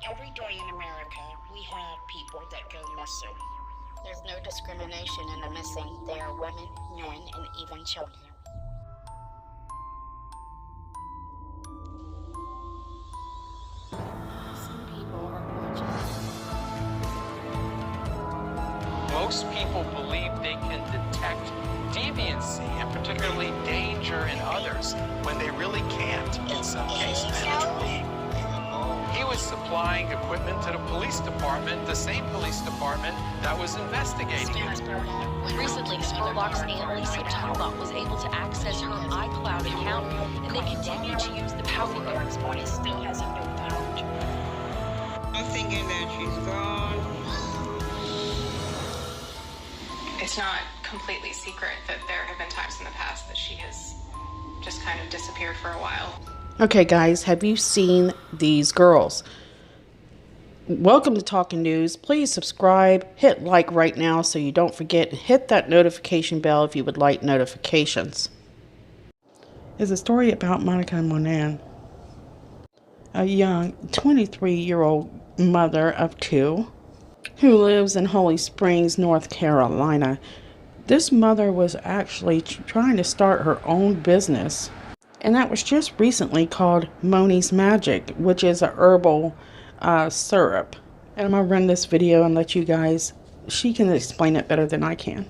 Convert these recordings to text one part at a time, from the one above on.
Every day in America, we have people that go missing. There's no discrimination in the missing. They are women, men, and even children. Some people are watching. Most people believe they can detect deviancy and particularly danger in others when they really can't in some cases. He was supplying equipment to the police department, the same police department that was investigating it. Recently, Spurlock's Aunt Lisa Talbot was able to access her iCloud account, and they continue to use the power guards. He still hasn't been found. I'm thinking that she's gone. It's not completely secret that there have been times in the past that she has just kind of disappeared for a while. Okay, guys, have you seen these girls? Welcome to Talking News. Please subscribe, hit like right now so you don't forget, and hit that notification bell if you would like notifications. It's a story about Monica Moynan, a young 23-year-old mother of two who lives in Holly Springs, North Carolina. This mother was actually trying to start her own business, and that was just recently called Monyan's Magic, which is a herbal syrup. And I'm going to run this video and let you guys, she can explain it better than I can.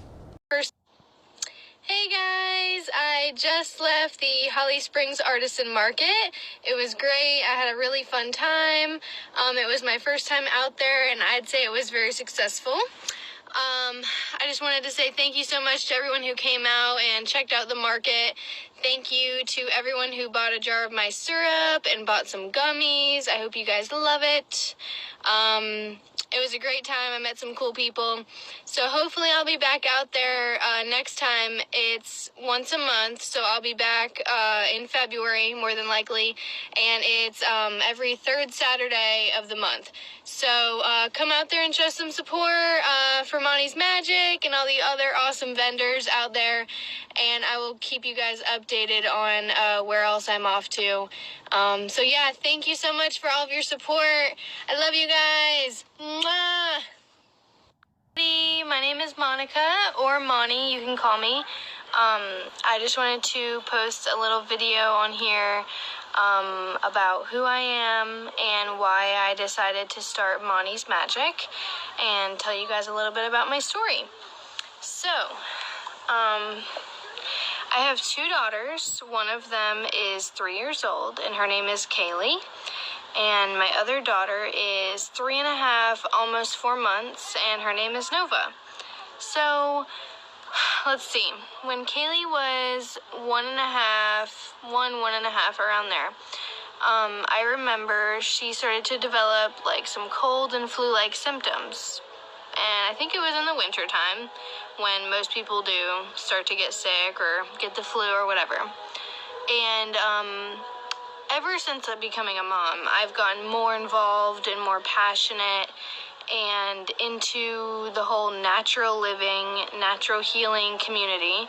Hey guys, I just left the Holly Springs Artisan Market. It was great. I had a really fun time. It was my first time out there, and I'd say it was very successful. I just wanted to say thank you so much to everyone who came out and checked out the market. Thank you to everyone who bought a jar of my syrup and bought some gummies. I hope you guys love it. It was a great time. I met some cool people. So hopefully I'll be back out there next time. It's once a month, so I'll be back in February, more than likely. And it's every third Saturday of the month. So come out there and show some support for Moynan's Magic and all the other awesome vendors out there. And I will keep you guys updated on where else I'm off to. So yeah, thank you so much for all of your support. I love you guys. Mwah! My name is Monica, or Monty, you can call me. I just wanted to post a little video on here about who I am and why I decided to start Moynan's Magic, and tell you guys a little bit about my story. So, I have two daughters. One of them is 3 years old, and her name is Kaylee. And my other daughter is 3.5, almost 4 months, and her name is Nova. So, let's see. When Kaylee was 1.5, around there, I remember she started to develop like some cold and flu-like symptoms. And I think it was in the winter time when most people do start to get sick or get the flu or whatever. And ever since becoming a mom, I've gotten more involved and more passionate and into the whole natural living, natural healing community.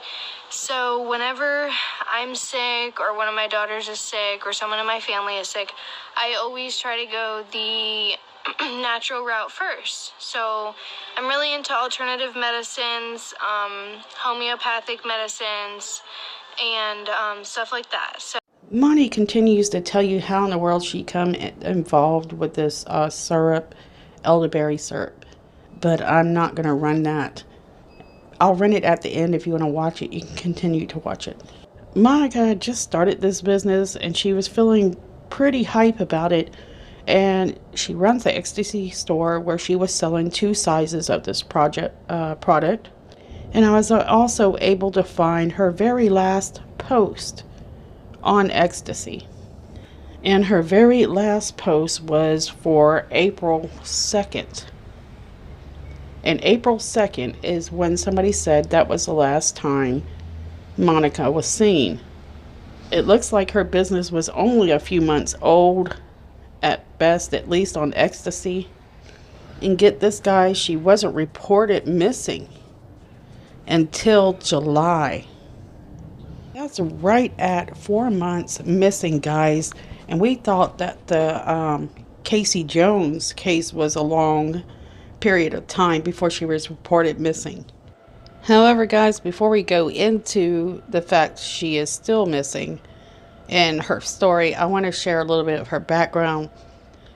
So whenever I'm sick, or one of my daughters is sick, or someone in my family is sick, I always try to go the natural route first. So I'm really into alternative medicines, homeopathic medicines, and stuff like that. So Monty continues to tell you how in the world she come involved with this syrup, elderberry syrup. But I'm not going to run that. I'll run it at the end. If you want to watch it, you can continue to watch it. Monica had just started this business, and she was feeling pretty hype about it. And she runs the ecstasy store where she was selling 2 sizes of this product. And I was also able to find her very last post on ecstasy. And her very last post was for April 2nd. And April 2nd is when somebody said that was the last time Monica was seen. It looks like her business was only a few months old at best, at least on ecstasy. And get this, guys, she wasn't reported missing until July. That's right at 4 months missing, guys. And we thought that the Casey Jones' case was a long period of time before she was reported missing. However, guys, before we go into the fact she is still missing and her story, I want to share a little bit of her background.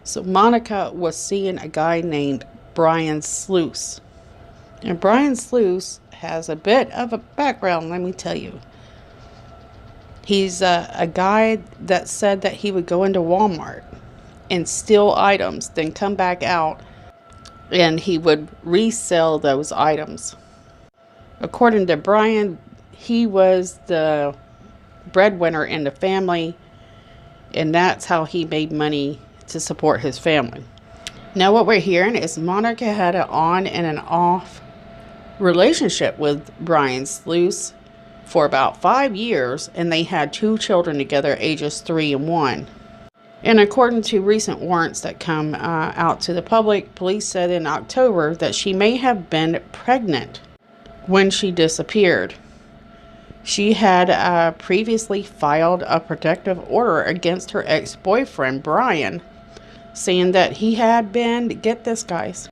So Monica was seeing a guy named Brian Sluice. And Brian Sluice has a bit of a background, let me tell you. He's a guy that said that he would go into Walmart and steal items, then come back out and he would resell those items. According to Brian, he was the breadwinner in the family, and that's how he made money to support his family. Now what we're hearing is Monica had an on and an off relationship with Brian Sluice for about 5 years, and they had 2 children together, ages 3 and 1. And according to recent warrants that come out to the public, police said in October that she may have been pregnant when she disappeared. She had previously filed a protective order against her ex-boyfriend, Brian, saying that he had been, get this guys,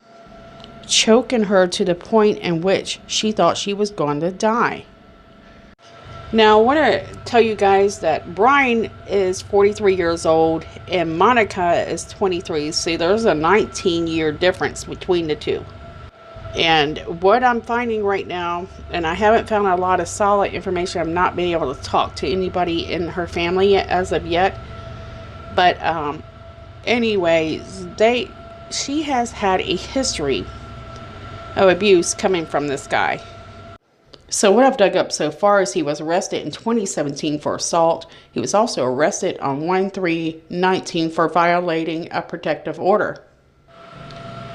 choking her to the point in which she thought she was going to die. Now, I want to tell you guys that Brian is 43 years old and Monica is 23. See, there's a 19-year difference between the two. And what I'm finding right now, and I haven't found a lot of solid information, I'm not being able to talk to anybody in her family as of yet. But anyways, she has had a history of abuse coming from this guy. So what I've dug up so far is he was arrested in 2017 for assault. He was also arrested on 1/3/19 for violating a protective order.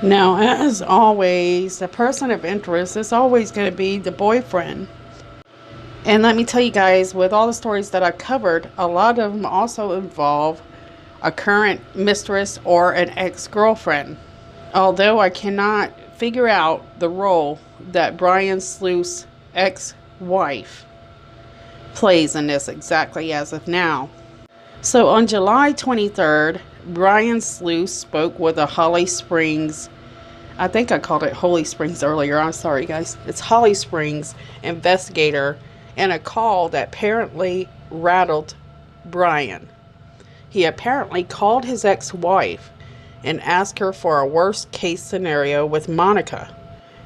Now, as always, the person of interest is always going to be the boyfriend. And let me tell you guys, with all the stories that I covered, a lot of them also involve a current mistress or an ex-girlfriend. Although I cannot figure out the role that Brian Sluice's ex-wife plays in this exactly as of now. So on July 23rd, Brian Sluice spoke with a Holly Springs, I think I called it Holy Springs earlier, I'm sorry guys, it's Holly Springs investigator, in a call that apparently rattled Brian. He apparently called his ex-wife and asked her for a worst case scenario with Monica.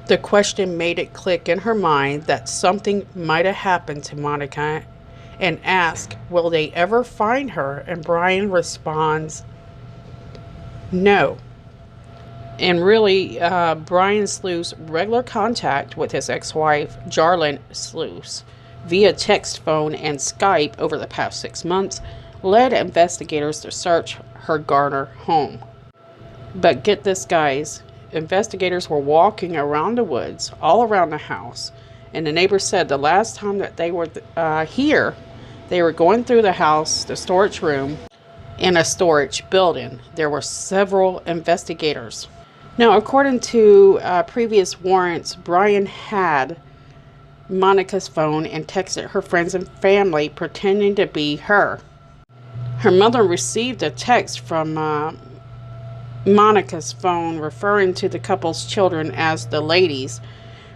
The question made it click in her mind that something might have happened to Monica, and asked, will they ever find her? And Brian responds, no. And really, Brian Sluice's regular contact with his ex-wife, Jarlyn Sluice, via text, phone, and Skype over the past 6 months, led investigators to search her Garner home. But get this, guys, investigators were walking around the woods, all around the house, and the neighbors said the last time that they were here, they were going through the house, the storage room, in a storage building. There were several investigators. Now, according to previous warrants, Brian had Monica's phone and texted her friends and family pretending to be her. Her mother received a text from Monica's phone referring to the couple's children as the ladies,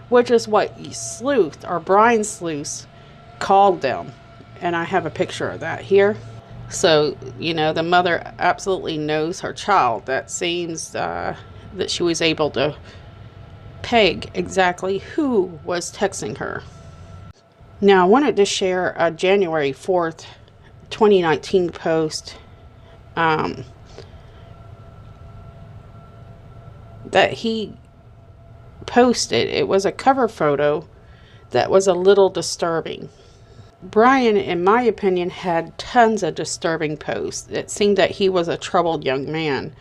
which is what Sluice, or Brian Sluice, called them. And I have a picture of that here. So, you know, the mother absolutely knows her child. That seems that she was able to peg exactly who was texting her. Now, I wanted to share a January 4th, 2019 post that he posted. It was a cover photo that was a little disturbing. Brian, in my opinion, had tons of disturbing posts. It seemed that he was a troubled young man.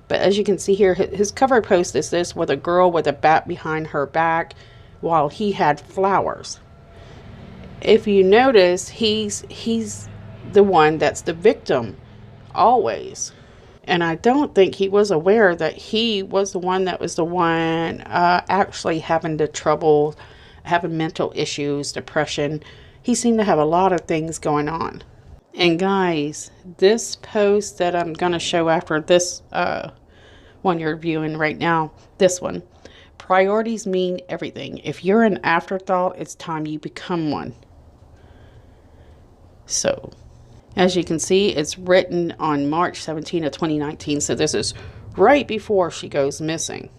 But as you can see here, his cover post is this, with a girl with a bat behind her back while he had flowers. If you notice, he's the one that's the victim always. And I don't think he was aware that he was the one actually having the trouble, having mental issues, depression. He seemed to have a lot of things going on. And guys, this post that I'm going to show after this one you're viewing right now, this one, priorities mean everything. If you're an afterthought, it's time you become one. So, as you can see, it's written on March 17 of 2019. So this is right before she goes missing.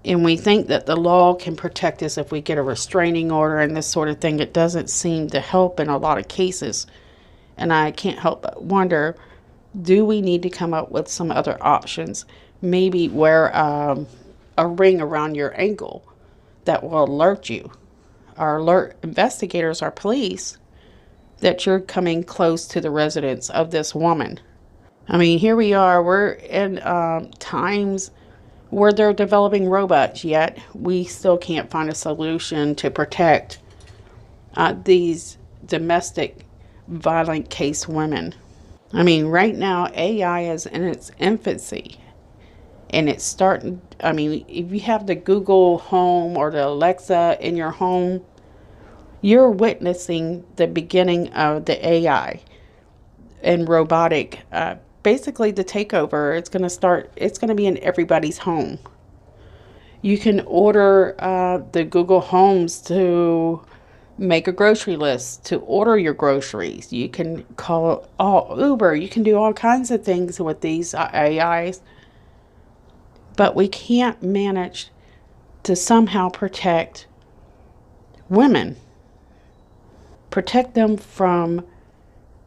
And we think that the law can protect us if we get a restraining order and this sort of thing. It doesn't seem to help in a lot of cases. And I can't help but wonder, do we need to come up with some other options? Maybe wear a ring around your ankle that will alert you, or alert investigators or police that you're coming close to the residence of this woman. I mean, here we are, we're in times where they're developing robots, yet we still can't find a solution to protect these domestic violent case women. I mean, right now, AI is in its infancy. And it's starting, I mean, if you have the Google Home or the Alexa in your home, you're witnessing the beginning of the AI and robotic, basically the takeover. It's going to be in everybody's home. You can order the Google Homes to make a grocery list, to order your groceries. You can call Uber. You can do all kinds of things with these AIs. But we can't manage to somehow protect women. Protect them from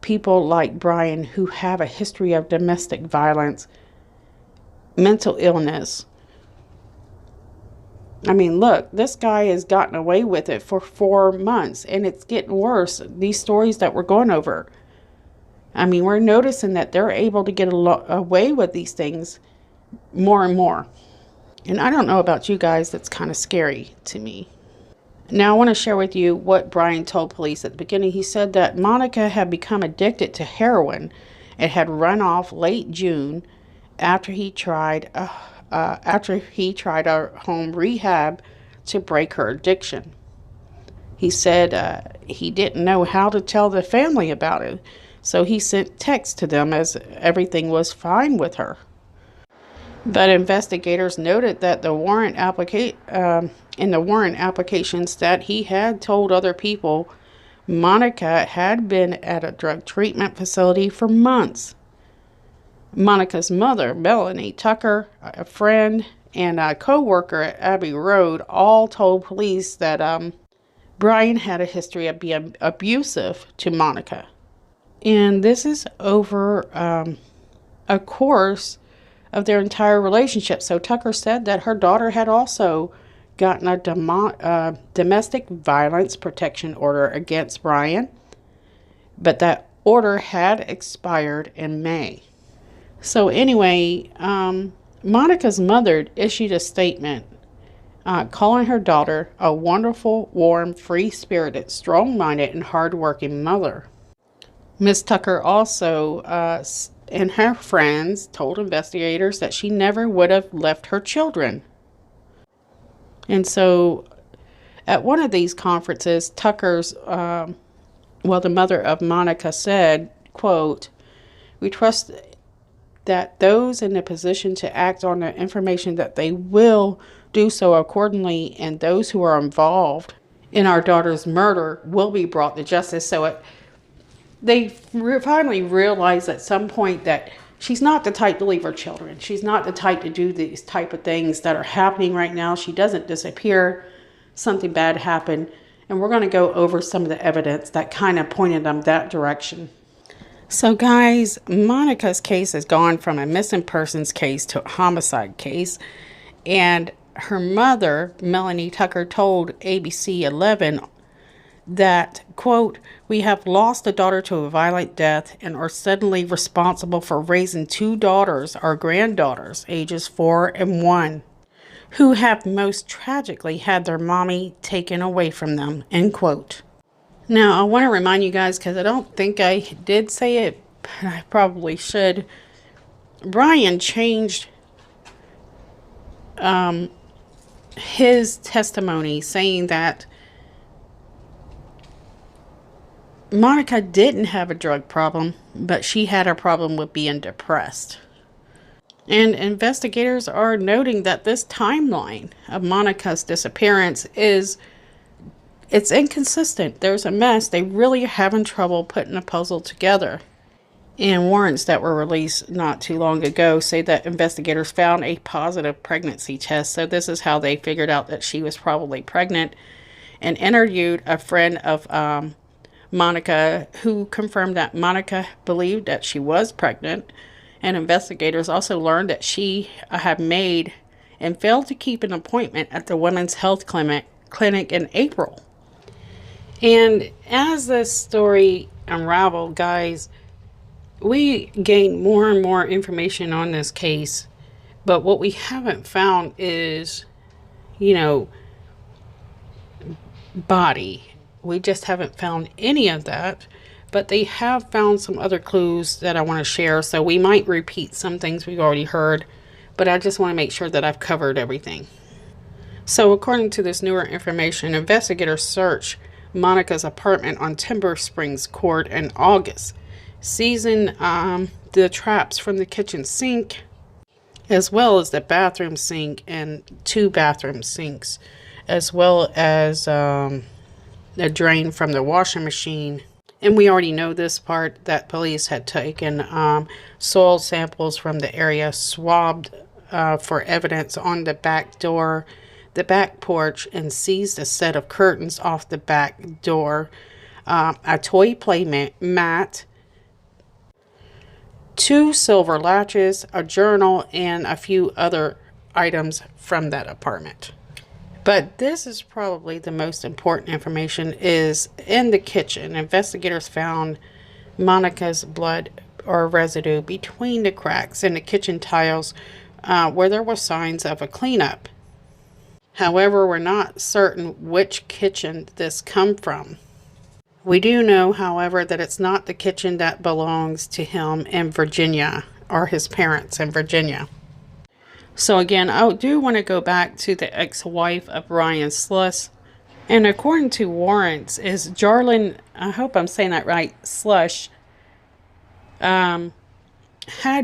people like Brian who have a history of domestic violence, mental illness. I mean, look, this guy has gotten away with it for 4 months, and it's getting worse. These stories that we're going over. I mean, we're noticing that they're able to get away with these things more and more. And I don't know about you guys, that's kind of scary to me. Now I want to share with you what Brian told police at the beginning. He said that Monica had become addicted to heroin and had run off late June after he tried a home rehab to break her addiction. He said he didn't know how to tell the family about it, so he sent texts to them as everything was fine with her. But investigators noted that the warrant in the warrant applications that he had told other people Monica had been at a drug treatment facility for months. Monica's mother, Melanie Tucker, a friend, and a co-worker at Abbey Road all told police that Brian had a history of being abusive to Monica. And this is over a course of their entire relationship. So Tucker said that her daughter had also gotten a domestic violence protection order against Brian, but that order had expired in May. So anyway, Monica's mother issued a statement calling her daughter a wonderful, warm, free-spirited, strong-minded, and hard-working mother. Miss Tucker also and her friends told investigators that she never would have left her children. And so at one of these conferences, Tucker's, the mother of Monica said, quote, "We trust that those in a position to act on the information that they will do so accordingly, and those who are involved in our daughter's murder will be brought to justice." So they finally realized at some point that she's not the type to leave her children. She's not the type to do these type of things that are happening right now. She doesn't disappear. Something bad happened. And we're going to go over some of the evidence that kind of pointed them that direction. So guys, Monica's case has gone from a missing persons case to a homicide case. And her mother, Melanie Tucker, told ABC 11 that, quote, "We have lost a daughter to a violent death and are suddenly responsible for raising 2 daughters, our granddaughters, ages 4 and 1, who have most tragically had their mommy taken away from them," end quote. Now, I want to remind you guys, because I don't think I did say it, but I probably should. Brian changed his testimony, saying that Monica didn't have a drug problem, but she had a problem with being depressed. And investigators are noting that this timeline of Monica's disappearance it's inconsistent. There's a mess. They really are having trouble putting a puzzle together. And warrants that were released not too long ago say that investigators found a positive pregnancy test. So this is how they figured out that she was probably pregnant, and interviewed a friend of Monica, who confirmed that Monica believed that she was pregnant. And investigators also learned that she had made and failed to keep an appointment at the Women's Health Clinic in April. And as this story unraveled, guys, we gained more and more information on this case. But what we haven't found is, body. We just haven't found any of that. But they have found some other clues that I want to share. So we might repeat some things we've already heard. But I just want to make sure that I've covered everything. So according to this newer information, investigators searched Monica's apartment on Timber Springs Court in August, seizing the traps from the kitchen sink, as well as the bathroom sink and 2 bathroom sinks, as well as the drain from the washing machine. And we already know this part, that police had taken soil samples from the area, swabbed for evidence on the back door, the back porch, and seized a set of curtains off the back door, a toy play mat, 2 silver latches, a journal, and a few other items from that apartment. But this is probably the most important information, is in the kitchen. Investigators found Monica's blood or residue between the cracks in the kitchen tiles where there were signs of a cleanup. However, we're not certain which kitchen this come from. We do know, however, that it's not the kitchen that belongs to him in Virginia, or his parents in Virginia. So again, I do want to go back to the ex-wife of Brian Slush. And according to warrants, is Jarlin, I hope I'm saying that right, Slush, had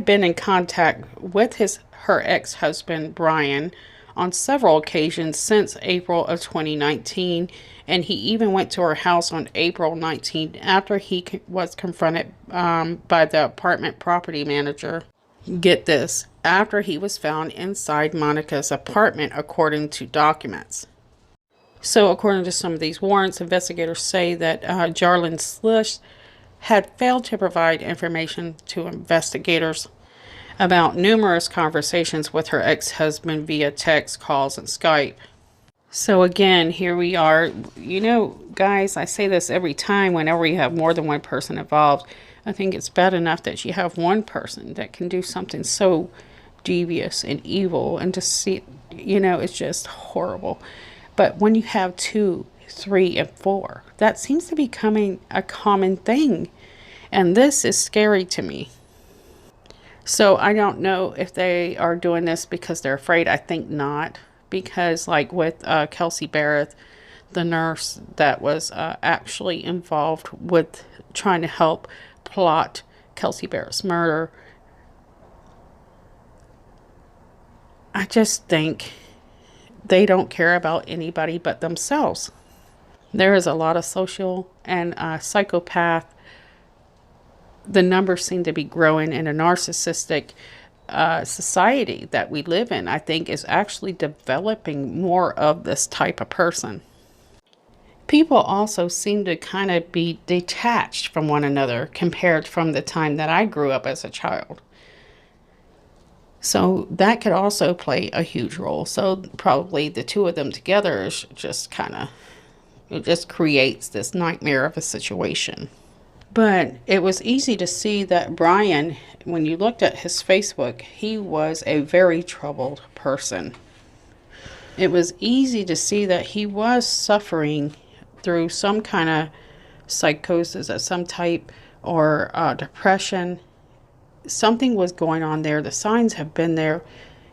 been in contact with her ex-husband Brian on several occasions since April of 2019. And he even went to her house on April 19th after he was confronted by the apartment property manager. Get this, after he was found inside Monica's apartment, according to documents. So according to some of these warrants, investigators say that Jarlin Slush had failed to provide information to investigators about numerous conversations with her ex-husband via text, calls, and Skype. So again, here we are. Guys, I say this every time whenever you have more than one person involved. I think it's bad enough that you have one person that can do something so devious and evil, and to see, it's just horrible. But when you have 2, 3, and 4, that seems to be becoming a common thing. And this is scary to me. So I don't know if they are doing this because they're afraid. I think not. Because like with Kelsey Barrett, the nurse that was actually involved with trying to help plot Kelsey Barrett's murder, I just think they don't care about anybody but themselves. There is a lot of social and psychopath. The numbers seem to be growing in a narcissistic society that we live in. I think is actually developing more of this type of person. People also seem to kind of be detached from one another compared from the time that I grew up as a child. So that could also play a huge role. So probably the 2 of them together is just it just creates this nightmare of a situation. But it was easy to see that Brian, when you looked at his Facebook, he was a very troubled person. It was easy to see that he was suffering through some kind of psychosis of some type, or depression. Something was going on there. The signs have been there,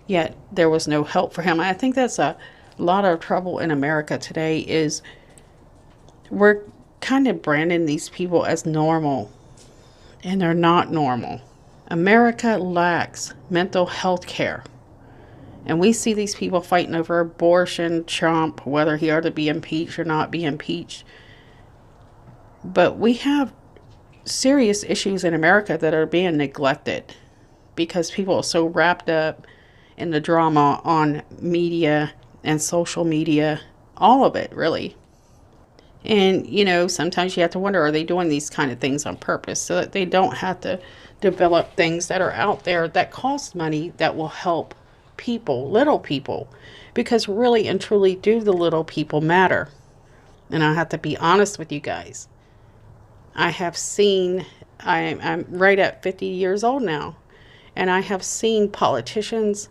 yet there was no help for him. I think that's a lot of trouble in America today, is we're kind of branding these people as normal, and they're not normal. America lacks mental health care. And we see these people fighting over abortion, Trump, whether he ought to be impeached or not be impeached. But we have serious issues in America that are being neglected because people are so wrapped up in the drama on media and social media, all of it, really. And, you know, sometimes you have to wonder, are they doing these kind of things on purpose so that they don't have to develop things that are out there that cost money that will help people, little people? Because really and truly, do the little people matter? And I have to be honest with you guys. I have seen, I'm right at 50 years old now, and I have seen politicians,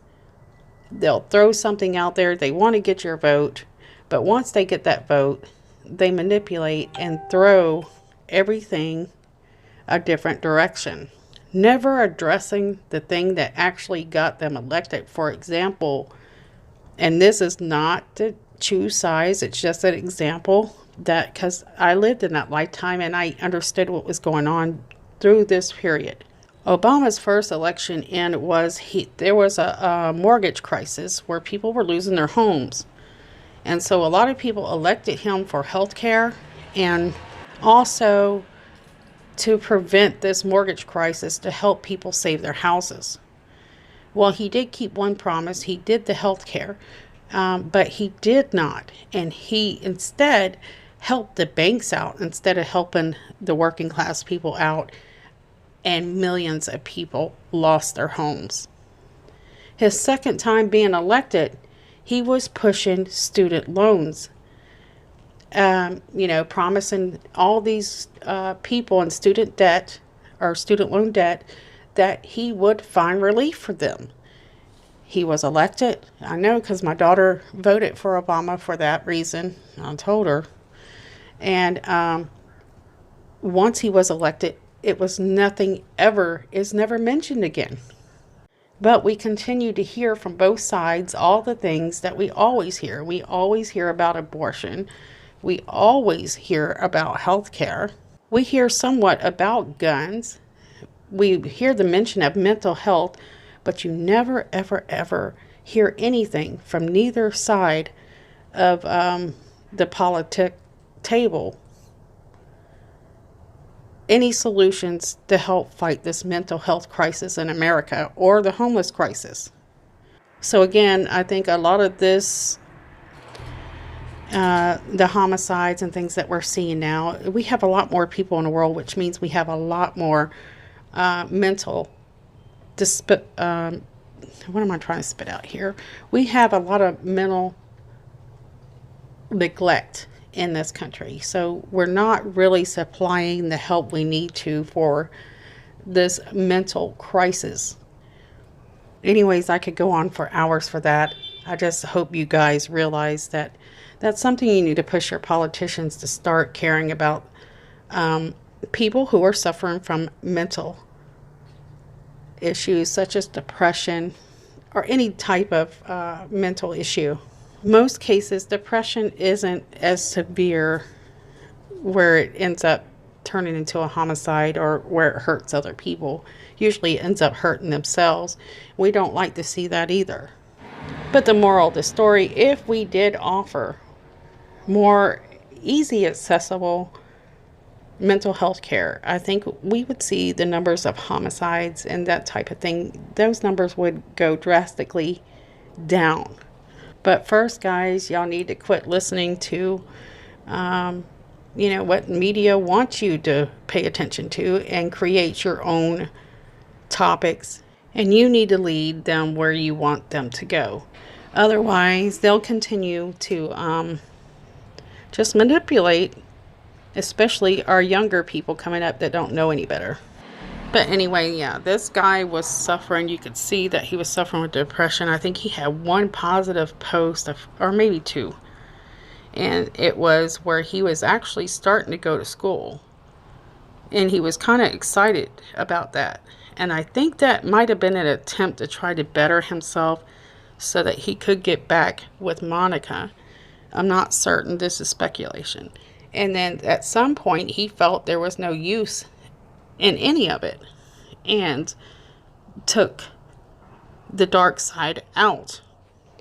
they'll throw something out there, they want to get your vote, but once they get that vote, they manipulate and throw everything a different direction, never addressing the thing that actually got them elected. For example, and this is not to choose sides, it's just an example that, because I lived in that lifetime and I understood what was going on through this period. Obama's first election in was there was a mortgage crisis where people were losing their homes. And so a lot of people elected him for health care and also to prevent this mortgage crisis, to help people save their houses. Well, he did keep one promise. He did the health care, but he did not. And he instead helped the banks out instead of helping the working class people out. And millions of people lost their homes. His second time being elected, he was pushing student loans, promising all these people in student debt or student loan debt that he would find relief for them. He was elected. I know because my daughter voted for Obama for that reason. I told her. And once he was elected, it was nothing ever, is never mentioned again. But we continue to hear from both sides all the things that we always hear. We always hear about abortion. We always hear about health care. We hear somewhat about guns. We hear the mention of mental health, but you never, ever, ever hear anything from neither side of the politic table. Any solutions to help fight this mental health crisis in America or the homeless crisis. So again, I think a lot of this, the homicides and things that we're seeing now, we have a lot more people in the world, which means we have a lot more mental, what am I trying to spit out here? We have a lot of mental neglect in this country. So we're not really supplying the help we need to for this mental crisis. Anyways, I could go on for hours for that. I just hope you guys realize that that's something you need to push your politicians to start caring about people who are suffering from mental issues such as depression or any type of mental issue. Most cases, depression isn't as severe where it ends up turning into a homicide or where it hurts other people. Usually it ends up hurting themselves. We don't like to see that either. But the moral of the story, if we did offer more easy, accessible mental health care, I think we would see the numbers of homicides and that type of thing. Those numbers would go drastically down. But first, guys, y'all need to quit listening to, what media wants you to pay attention to and create your own topics. And you need to lead them where you want them to go. Otherwise, they'll continue to just manipulate, especially our younger people coming up that don't know any better. But anyway, yeah, this guy was suffering. You could see that he was suffering with depression. I think he had one positive post, or maybe two. And it was where he was actually starting to go to school. And he was kind of excited about that. And I think that might have been an attempt to try to better himself so that he could get back with Monica. I'm not certain. This is speculation. And then at some point, he felt there was no use in any of it and took the dark side out.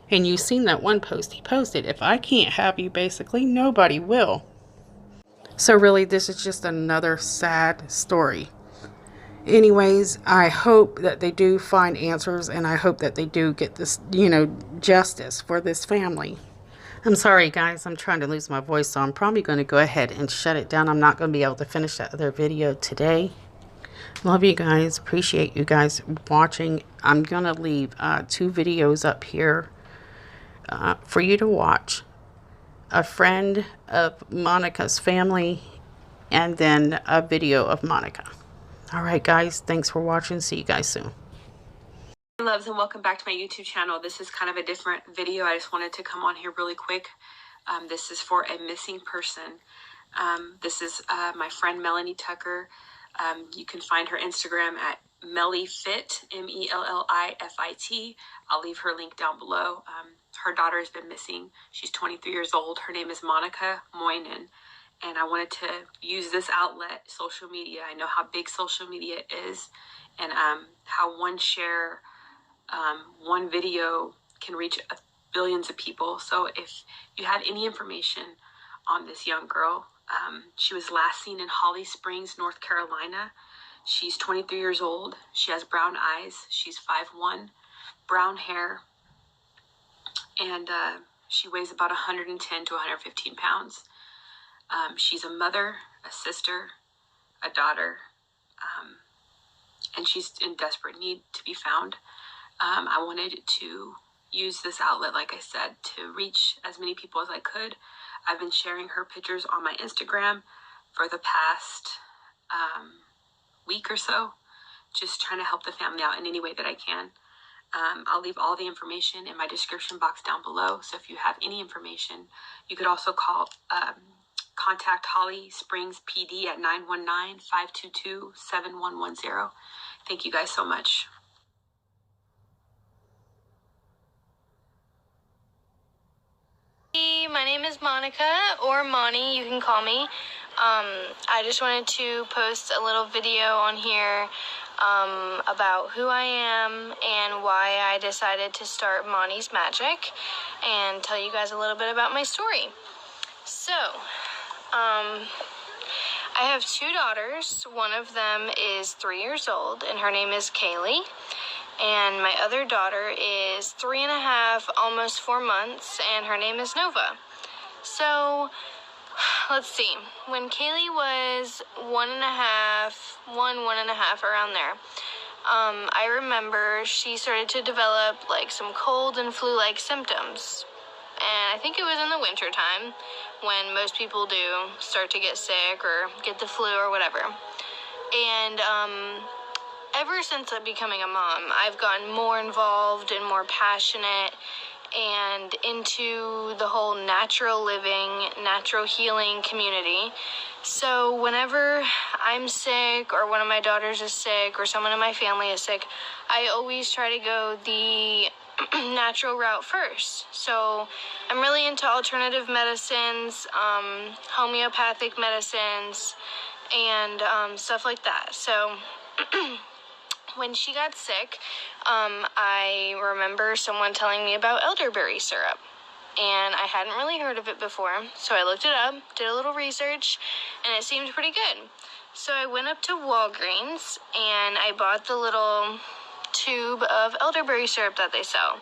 And you've seen that one post he posted, if I can't have you, basically, nobody will. So really, this is just another sad story. Anyways, I hope that they do find answers, and I hope that they do get this, justice for this family. I'm sorry, guys. I'm trying to lose my voice, so I'm probably going to go ahead and shut it down. I'm not going to be able to finish that other video today. Love you guys. Appreciate you guys watching. I'm going to leave 2 videos up here for you to watch. A friend of Monica's family, and then a video of Monica. All right, guys. Thanks for watching. See you guys soon. Hey loves, and welcome back to my YouTube channel. This is kind of a different video. I just wanted to come on here really quick. This is for a missing person. This is my friend Melanie Tucker. You can find her Instagram at MellyFit, MELLIFIT. I'll leave her link down below. Her daughter has been missing. She's 23 years old. Her name is Monica Moynan. And I wanted to use this outlet, social media. I know how big social media is, and how one share, one video can reach billions of people. So if you have any information on this young girl, she was last seen in Holly Springs, North Carolina. She's 23 years old. She has brown eyes. She's 5'1", brown hair, and she weighs about 110 to 115 pounds. She's a mother, a sister, a daughter, and she's in desperate need to be found. I wanted to use this outlet, like I said, to reach as many people as I could. I've been sharing her pictures on my Instagram for the past week or so, just trying to help the family out in any way that I can. I'll leave all the information in my description box down below. So if you have any information, you could also contact Holly Springs PD at 919-522-7110. Thank you guys so much. My name is Monica, or Moni, you can call me. I just wanted to post a little video on here about who I am and why I decided to start Moni's Magic, and tell you guys a little bit about my story. So, I have 2 daughters. One of them is 3 years old, and her name is Kaylee. And my other daughter is 3.5, almost 4 months, and her name is Nova. So, let's see. When Kaylee was 1.5, around there, I remember she started to develop like some cold and flu-like symptoms. And I think it was in the winter time when most people do start to get sick or get the flu or whatever. And ever since becoming a mom, I've gotten more involved and more passionate and into the whole natural living, natural healing community. So whenever I'm sick, or one of my daughters is sick, or someone in my family is sick, I always try to go the natural route first. So I'm really into alternative medicines, homeopathic medicines, and stuff like that. So when she got sick, I remember someone telling me about elderberry syrup, and I hadn't really heard of it before, so I looked it up, did a little research, and it seemed pretty good. So I went up to Walgreens, and I bought the little tube of elderberry syrup that they sell,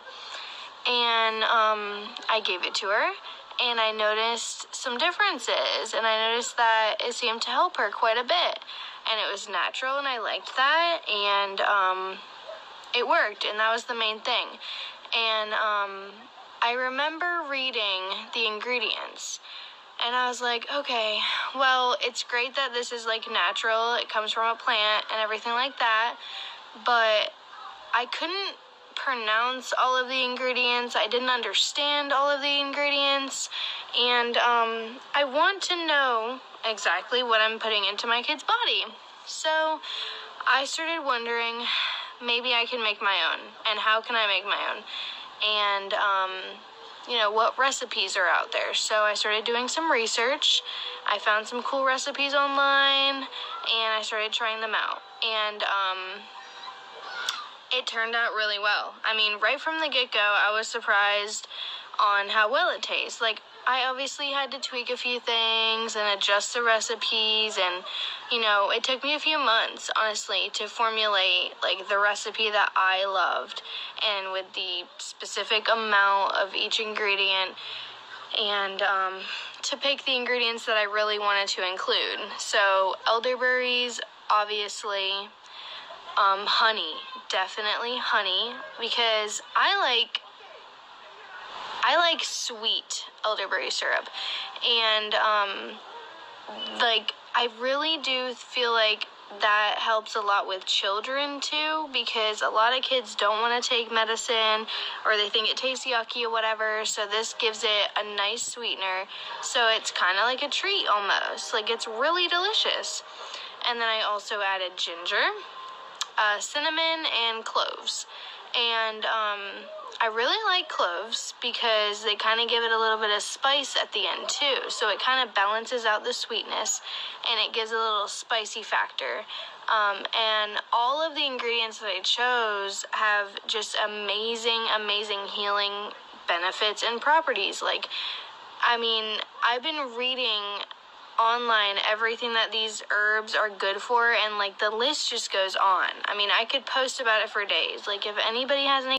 and I gave it to her, and I noticed some differences, and I noticed that it seemed to help her quite a bit. And it was natural, and I liked that, and it worked, and that was the main thing. And I remember reading the ingredients, and I was like, okay, well, it's great that this is like natural, it comes from a plant and everything like that, but I couldn't pronounce all of the ingredients, I didn't understand all of the ingredients, and I want to know exactly what I'm putting into my kid's body. So I started wondering, maybe I can make my own, and how can I make my own? And what recipes are out there. So I started doing some research. I found some cool recipes online, and I started trying them out. And it turned out really well. I mean, right from the get-go, I was surprised on how well it tastes. Like, I obviously had to tweak a few things and adjust the recipes, and, it took me a few months, honestly, to formulate, like, the recipe that I loved, and with the specific amount of each ingredient, and to pick the ingredients that I really wanted to include. So, elderberries, obviously, honey, definitely honey, because I like sweet elderberry syrup, and I really do feel like that helps a lot with children too, because a lot of kids don't want to take medicine, or they think it tastes yucky or whatever, so this gives it a nice sweetener, so it's kind of like a treat almost. Like, it's really delicious. And then I also added ginger, cinnamon, and cloves. And I really like cloves because they kind of give it a little bit of spice at the end too. So it kind of balances out the sweetness, and it gives a little spicy factor. And all of the ingredients that I chose have just amazing, amazing healing benefits and properties. Like, I mean, I've been reading online everything that these herbs are good for, and like the list just goes on. I mean, I could post about it for days. Like, if anybody has any